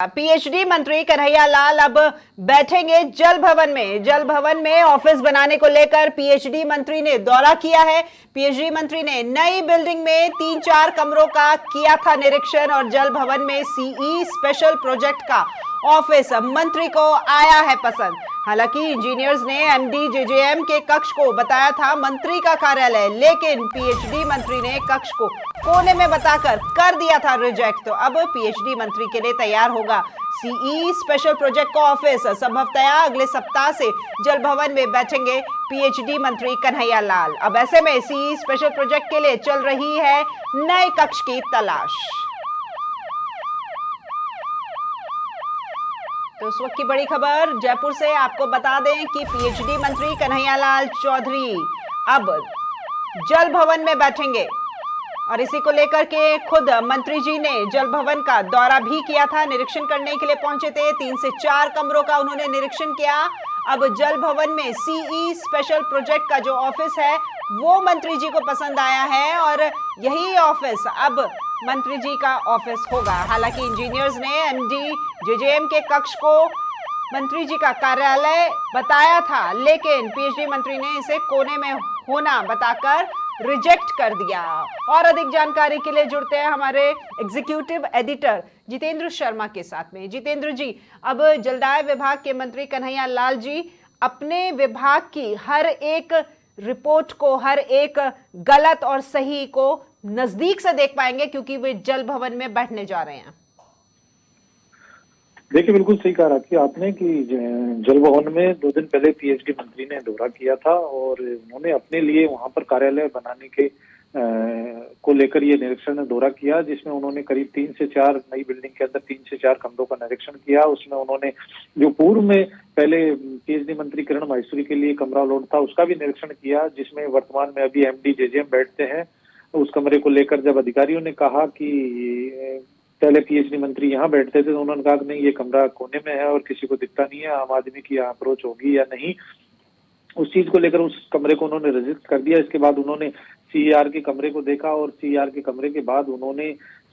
PhD मंत्री कन्हैया लाल अब बैठेंगे जल भवन में। जल भवन में ऑफिस बनाने को लेकर पीएचडी मंत्री ने दौरा किया है। पीएचडी मंत्री ने नई बिल्डिंग में 3-4 कमरों का किया था निरीक्षण और जल भवन में सीई स्पेशल प्रोजेक्ट का ऑफिस मंत्री को आया है पसंद। हालांकि इंजीनियर्स ने एमडी जेजेएम के कक्ष को बताया था मंत्री का कार्यालय, लेकिन पीएचडी मंत्री ने कक्ष को कोने में बताकर कर दिया था रिजेक्ट। तो अब पीएचडी मंत्री के लिए तैयार होगा सीई स्पेशल प्रोजेक्ट का ऑफिस। संभवतया अगले सप्ताह से जल भवन में बैठेंगे पीएचडी मंत्री कन्हैया लाल। अब ऐसे में सीई स्पेशल प्रोजेक्ट के लिए चल रही है नए कक्ष की तलाश। तो इस वक्त की बड़ी खबर जयपुर से आपको बता दें कि पीएचडी मंत्री कन्हैया लाल चौधरी अब जल भवन में बैठेंगे और इसी को लेकर के खुद मंत्री जी ने जल भवन का दौरा भी किया था, निरीक्षण करने के लिए पहुंचे थे। 3 से 4 कमरों का उन्होंने निरीक्षण किया। अब जल भवन में सीई स्पेशल प्रोजेक्ट का जो ऑफिस है वो मंत्री जी को पसंद आया है और यही ऑफिस अब मंत्री जी का ऑफिस होगा। हालांकि इंजीनियर्स ने एमडी जेजेएम के कक्ष को मंत्री जी का कार्यालय बताया था, लेकिन पीएचडी मंत्री ने इसे कोने में होना बताकर रिजेक्ट कर दिया। और अधिक जानकारी के लिए जुड़ते हैं हमारे एग्जीक्यूटिव एडिटर जितेंद्र शर्मा के साथ में। जितेंद्र जी, अब जलदाय विभाग के मंत्री कन्हैया लाल जी अपने विभाग की हर एक रिपोर्ट को, हर एक गलत और सही को नजदीक से देख पाएंगे क्योंकि वे जल भवन में बैठने जा रहे हैं। देखिए, बिल्कुल सही कहा राखी आपने कि जल भवन में 2 दिन पहले पीएचडी मंत्री ने दौरा किया था और उन्होंने अपने लिए वहां पर कार्यालय बनाने के को लेकर ये निरीक्षण दौरा किया, जिसमें उन्होंने करीब 3 से 4 नई बिल्डिंग के अंदर 3 से 4 कमरों का निरीक्षण किया। उसमें उन्होंने जो पूर्व में पहले पीएचडी मंत्री किरण माहेश्वरी के लिए कमरा लॉट था उसका भी निरीक्षण किया, जिसमें वर्तमान में अभी एमडी जेजेएम बैठते हैं। उस कमरे को लेकर जब अधिकारियों ने कहा कि पहले पीएचडी मंत्री यहाँ बैठते थे तो उन्होंने कहा कि नहीं, ये कमरा कोने में है और किसी को दिखता नहीं है, आम आदमी की यहाँ अप्रोच होगी या नहीं। उस चीज को लेकर उस कमरे को उन्होंने रिजेक्ट कर दिया। इसके बाद उन्होंने सीईआर के कमरे को देखा और सीईआर के कमरे के बाद उन्होंने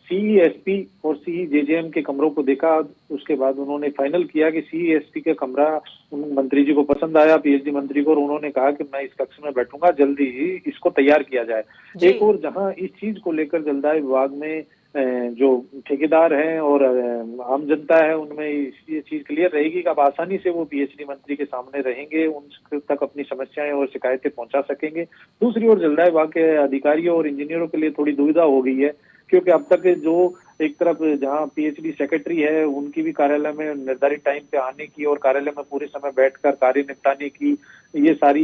सीईएसपी और सीई जेजेएम के कमरों को देखा। उसके बाद उन्होंने फाइनल किया कि सीईएसपी का कमरा मंत्री जी को पसंद आया, पीएचडी मंत्री को, और उन्होंने कहा कि मैं इस कक्ष में बैठूंगा, जल्दी ही इसको तैयार किया जाए। एक और जहां इस चीज को लेकर जलदाय विभाग में जो ठेकेदार हैं और आम जनता है उनमें ये चीज क्लियर रहेगी कि अब आसानी से वो पीएचडी मंत्री के सामने रहेंगे, उन तक अपनी समस्याएं और शिकायतें पहुंचा सकेंगे। दूसरी ओर जलदाय विभाग के अधिकारियों और इंजीनियरों के लिए थोड़ी दुविधा हो गई है, क्योंकि अब तक जो एक तरफ जहां पीएचडी सेक्रेटरी है उनकी भी कार्यालय में निर्धारित टाइम पे आने की और कार्यालय में पूरे समय बैठकर कार्य निपटाने की ये सारी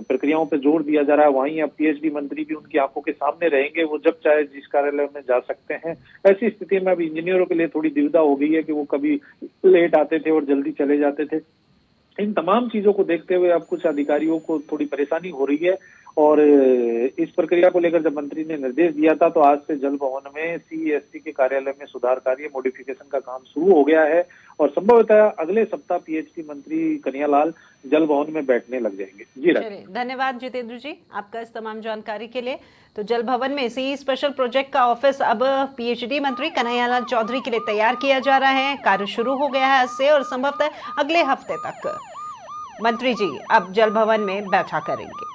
प्रक्रियाओं पे जोर दिया जा रहा है। वहीं अब पीएचडी मंत्री भी उनकी आंखों के सामने रहेंगे, वो जब चाहे जिस कार्यालय में जा सकते हैं। ऐसी स्थिति में अब इंजीनियरों के लिए थोड़ी दुविधा हो गई है कि वो कभी लेट आते थे और जल्दी चले जाते थे। इन तमाम चीजों को देखते हुए अब कुछ अधिकारियों को थोड़ी परेशानी हो रही है और इस प्रक्रिया को लेकर जब मंत्री ने निर्देश दिया था तो आज से जल भवन में सीईएसपी के कार्यालय में सुधार कार्य, मॉडिफिकेशन का काम शुरू हो गया है और संभवतः अगले सप्ताह पीएचडी मंत्री कन्हैया लाल जल भवन में बैठने लग जाएंगे। जी चलिए, धन्यवाद जितेंद्र जी आपका इस तमाम जानकारी के लिए। तो जल भवन में सीई स्पेशल प्रोजेक्ट का ऑफिस अब पीएचडी मंत्री कन्हैया लाल चौधरी के लिए तैयार किया जा रहा है। कार्य शुरू हो गया है आज से और संभवतः अगले हफ्ते तक मंत्री जी अब जल भवन में बैठा करेंगे।